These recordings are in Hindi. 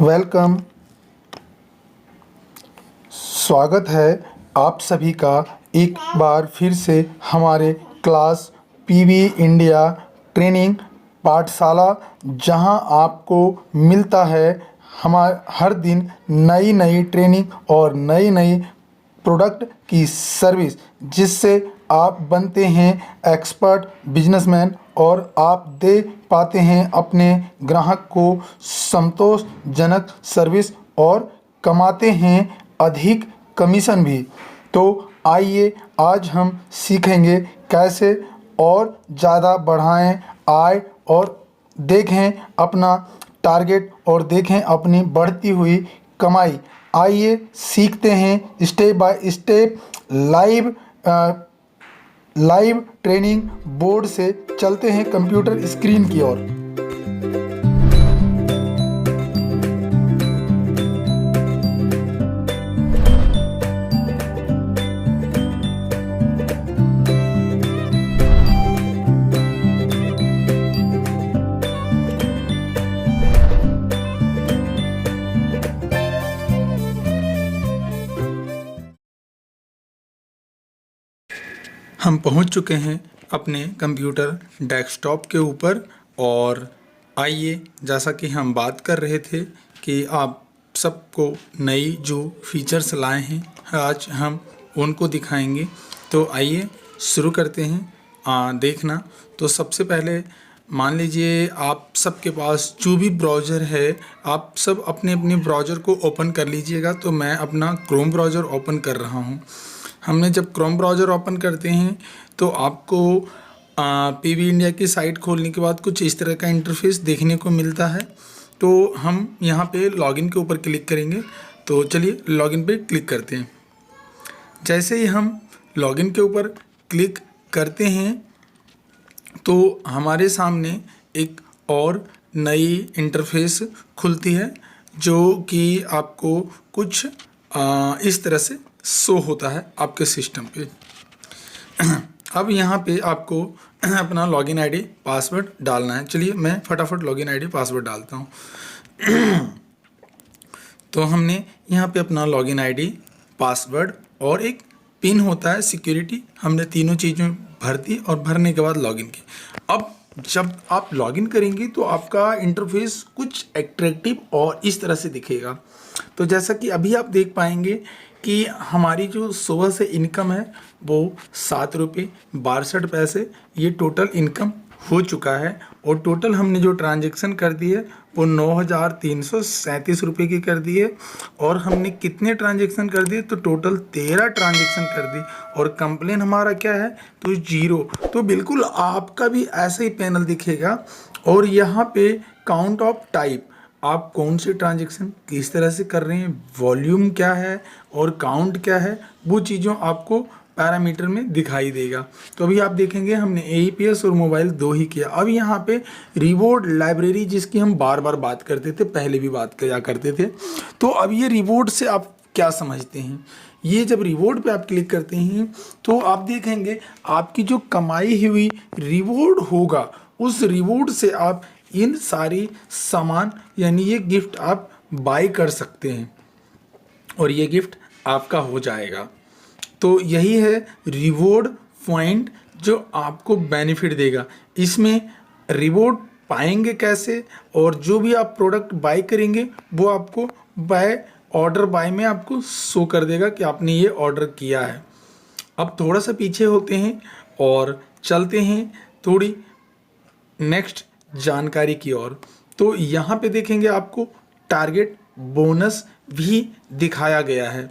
वेलकम। स्वागत है आप सभी का एक बार फिर से हमारे क्लास पीवी इंडिया ट्रेनिंग पाठशाला, जहां आपको मिलता है हर दिन नई नई ट्रेनिंग और नई नई प्रोडक्ट की सर्विस, जिससे आप बनते हैं एक्सपर्ट बिजनेसमैन और आप दे पाते हैं अपने ग्राहक को संतोषजनक सर्विस और कमाते हैं अधिक कमीशन भी। तो आइए आज हम सीखेंगे कैसे और ज़्यादा बढ़ाएं आय और देखें अपना टारगेट और देखें अपनी बढ़ती हुई कमाई। आइए सीखते हैं step by step. Live training board से चलते हैं कंप्यूटर स्क्रीन की ओर। हम पहुंच चुके हैं अपने कंप्यूटर डेस्कटॉप के ऊपर और आइए, जैसा कि हम बात कर रहे थे कि आप सबको नई जो फीचर्स लाए हैं आज हम उनको दिखाएंगे। तो आइए शुरू करते हैं देखना। तो सबसे पहले मान लीजिए आप सबके पास जो भी ब्राउज़र है, आप सब अपने अपने ब्राउज़र को ओपन कर लीजिएगा। तो मैं अपना क्रोम ब्राउज़र ओपन कर रहा हूँ। हमने जब क्रोम ब्राउज़र ओपन करते हैं तो आपको पीवी इंडिया की साइट खोलने के बाद कुछ इस तरह का इंटरफेस देखने को मिलता है। तो हम यहाँ पे लॉगिन के ऊपर क्लिक करेंगे। तो चलिए लॉगिन पे क्लिक करते हैं। जैसे ही हम लॉगिन के ऊपर क्लिक करते हैं तो हमारे सामने एक और नई इंटरफेस खुलती है, जो कि आपको कुछ इस तरह से शो होता है आपके सिस्टम पे। अब यहाँ पे आपको अपना लॉगिन आईडी पासवर्ड डालना है। चलिए मैं फटाफट लॉगिन आईडी पासवर्ड डालता हूँ। तो हमने यहाँ पे अपना लॉगिन आईडी पासवर्ड और एक पिन होता है सिक्योरिटी, हमने तीनों चीज़ें भर दी और भरने के बाद लॉगिन की। अब जब आप लॉगिन करेंगे तो आपका इंटरफेस कुछ एट्रैक्टिव और इस तरह से दिखेगा। तो जैसा कि अभी आप देख पाएंगे कि हमारी जो सुबह से इनकम है वो 7 रुपये 62 पैसे ये टोटल इनकम हो चुका है। और टोटल हमने जो ट्रांजैक्शन कर दी है वो 9,337 रुपये की कर दी है। और हमने कितने ट्रांजैक्शन कर दिए? तो टोटल 13 ट्रांजैक्शन कर दी। और कंप्लेन हमारा क्या है? तो 0। तो बिल्कुल आपका भी ऐसा ही पैनल दिखेगा। और यहाँ पे काउंट ऑफ टाइप, आप कौन से ट्रांजैक्शन किस तरह से कर रहे हैं, वॉल्यूम क्या है और काउंट क्या है, वो चीज़ों आपको पैरामीटर में दिखाई देगा। तो अभी आप देखेंगे हमने एईपीएस और मोबाइल 2 ही किया। अब यहाँ पे रिवॉर्ड लाइब्रेरी, जिसकी हम बार बार बात करते थे, पहले भी बात किया करते थे। तो अब ये रिवॉर्ड से आप क्या समझते हैं? ये जब रिवॉर्ड पे आप क्लिक करते हैं तो आप देखेंगे आपकी जो कमाई हुई रिवॉर्ड होगा, उस रिवॉर्ड से आप इन सारी सामान यानी ये गिफ्ट आप बाय कर सकते हैं और ये गिफ्ट आपका हो जाएगा। तो यही है रिवॉर्ड पॉइंट जो आपको बेनिफिट देगा। इसमें रिवॉर्ड पाएंगे कैसे? और जो भी आप प्रोडक्ट बाय करेंगे वो आपको ऑर्डर बाय में आपको शो कर देगा कि आपने ये ऑर्डर किया है। अब थोड़ा सा पीछे होते हैं और चलते हैं थोड़ी नेक्स्ट जानकारी की ओर। तो यहाँ पे देखेंगे आपको टारगेट बोनस भी दिखाया गया है।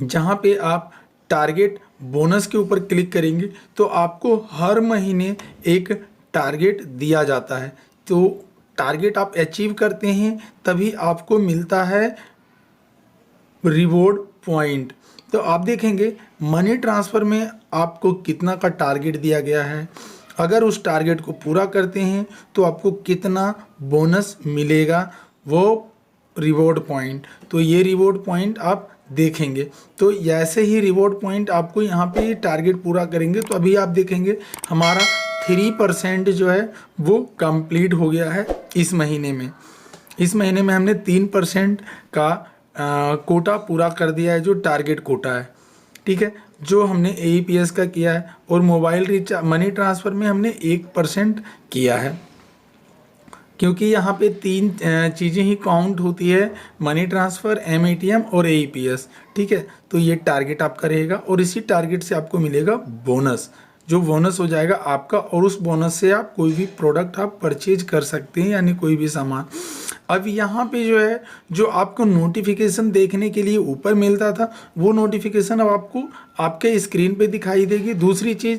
जहाँ पे आप टारगेट बोनस के ऊपर क्लिक करेंगे तो आपको हर महीने एक टारगेट दिया जाता है। तो टारगेट आप अचीव करते हैं तभी आपको मिलता है रिवॉर्ड पॉइंट। तो आप देखेंगे मनी ट्रांसफ़र में आपको कितना का टारगेट दिया गया है, अगर उस टारगेट को पूरा करते हैं तो आपको कितना बोनस मिलेगा, वो रिवॉर्ड पॉइंट। तो ये रिवॉर्ड पॉइंट आप देखेंगे। तो ऐसे ही रिवॉर्ड पॉइंट आपको यहाँ पे टारगेट पूरा करेंगे तो अभी आप देखेंगे हमारा 3% जो है वो कंप्लीट हो गया है इस महीने में। इस महीने में हमने 3% का कोटा पूरा कर दिया है, जो टारगेट कोटा है। ठीक है, जो हमने AEPS का किया है, और मोबाइल रिचार्ज मनी ट्रांसफ़र में हमने 1% किया है, क्योंकि यहाँ पे 3 चीज़ें ही काउंट होती है, मनी ट्रांसफ़र, MATM और AEPS। ठीक है, तो ये टारगेट आपका रहेगा, और इसी टारगेट से आपको मिलेगा बोनस, जो बोनस हो जाएगा आपका, और उस बोनस से आप कोई भी प्रोडक्ट आप परचेज कर सकते हैं, यानी कोई भी सामान। अब यहाँ पे जो है, जो आपको नोटिफिकेशन देखने के लिए ऊपर मिलता था, वो नोटिफिकेशन अब आपको आपके स्क्रीन पे दिखाई देगी। दूसरी चीज़,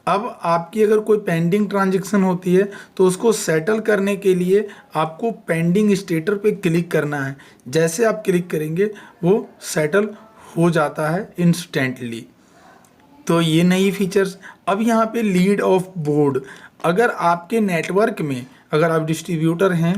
अब आपकी अगर कोई पेंडिंग ट्रांजैक्शन होती है तो उसको सेटल करने के लिए आपको पेंडिंग स्टेटस पे क्लिक करना है। जैसे आप क्लिक करेंगे वो सेटल हो जाता है इंस्टेंटली। तो ये नई फीचर्स। अब यहाँ पे लीड ऑफ बोर्ड, अगर आपके नेटवर्क में अगर आप डिस्ट्रीब्यूटर हैं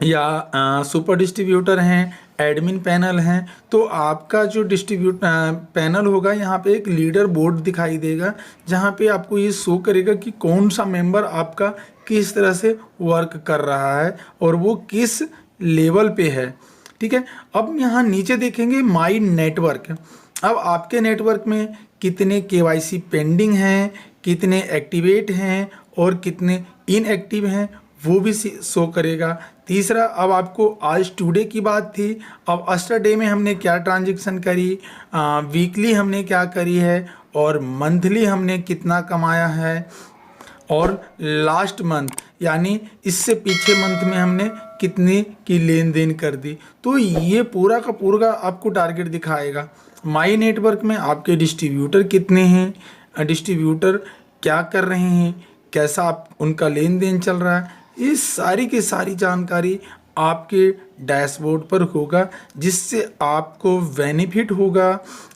या सुपर डिस्ट्रीब्यूटर हैं, एडमिन पैनल हैं, तो आपका जो पैनल होगा, यहाँ पे एक लीडर बोर्ड दिखाई देगा, जहाँ पे आपको ये शो करेगा कि कौन सा मेंबर आपका किस तरह से वर्क कर रहा है और वो किस लेवल पे है। ठीक है, अब यहाँ नीचे देखेंगे माई नेटवर्क। अब आपके नेटवर्क में कितने KYC पेंडिंग हैं, कितने एक्टिवेट हैं और कितने इनएक्टिव हैं, वो भी शो करेगा। तीसरा, अब आपको आज टुडे की बात थी, अब अस्टरडे में हमने क्या ट्रांजैक्शन करी, वीकली हमने क्या करी है, और मंथली हमने कितना कमाया है, और लास्ट मंथ यानी इससे पीछे मंथ में हमने कितनी की लेन देन कर दी। तो ये पूरा का पूरा आपको टारगेट दिखाएगा। माई नेटवर्क में आपके डिस्ट्रीब्यूटर कितने हैं, डिस्ट्रीब्यूटर क्या कर रहे हैं, कैसा आप उनका लेन देन चल रहा है, ये सारी की सारी जानकारी आपके डैशबोर्ड पर होगा, जिससे आपको बेनिफिट होगा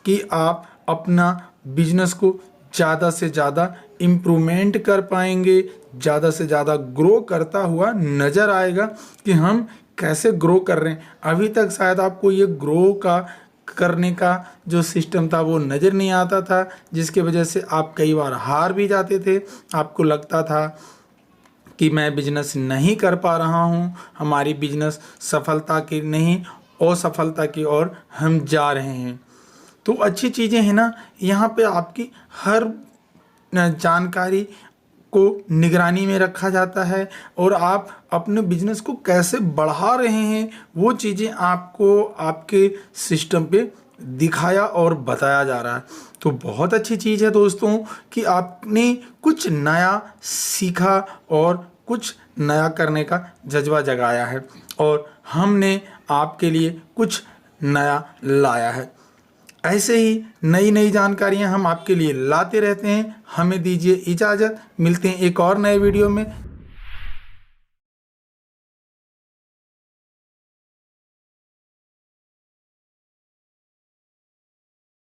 कि आप अपना बिजनेस को ज़्यादा से ज़्यादा इम्प्रूवमेंट कर पाएंगे, ज़्यादा से ज़्यादा ग्रो करता हुआ नज़र आएगा कि हम कैसे ग्रो कर रहे हैं। अभी तक शायद आपको ये ग्रो का करने का जो सिस्टम था वो नज़र नहीं आता था, जिसके वजह से आप कई बार हार भी जाते थे। आपको लगता था कि मैं बिजनेस नहीं कर पा रहा हूँ, हमारी बिजनेस सफलता की नहीं असफलता की ओर हम जा रहे हैं। तो अच्छी चीज़ें हैं ना, यहाँ पे आपकी हर जानकारी को निगरानी में रखा जाता है, और आप अपने बिजनेस को कैसे बढ़ा रहे हैं वो चीज़ें आपको आपके सिस्टम पे दिखाया और बताया जा रहा है। तो बहुत अच्छी चीज़ है दोस्तों कि आपने कुछ नया सीखा और कुछ नया करने का जज्बा जगाया है, और हमने आपके लिए कुछ नया लाया है। ऐसे ही नई नई जानकारियां हम आपके लिए लाते रहते हैं। हमें दीजिए इजाज़त, मिलते हैं एक और नए वीडियो में।